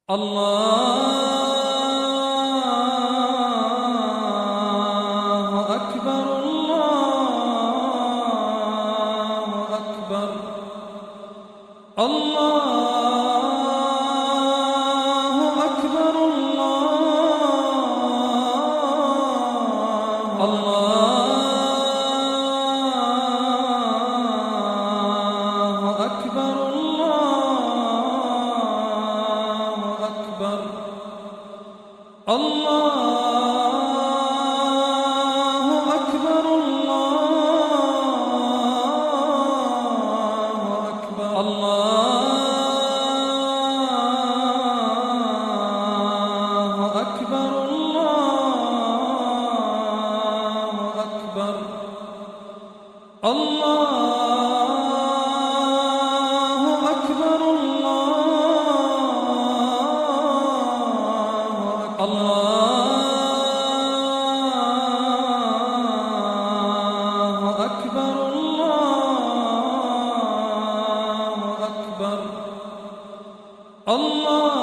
الله أكبر الله أكبر الله أكبر الله أكبر الله أكبر الله أكبر الله أكبر الله أكبر الله أكبر الله أكبر الله أكبر الله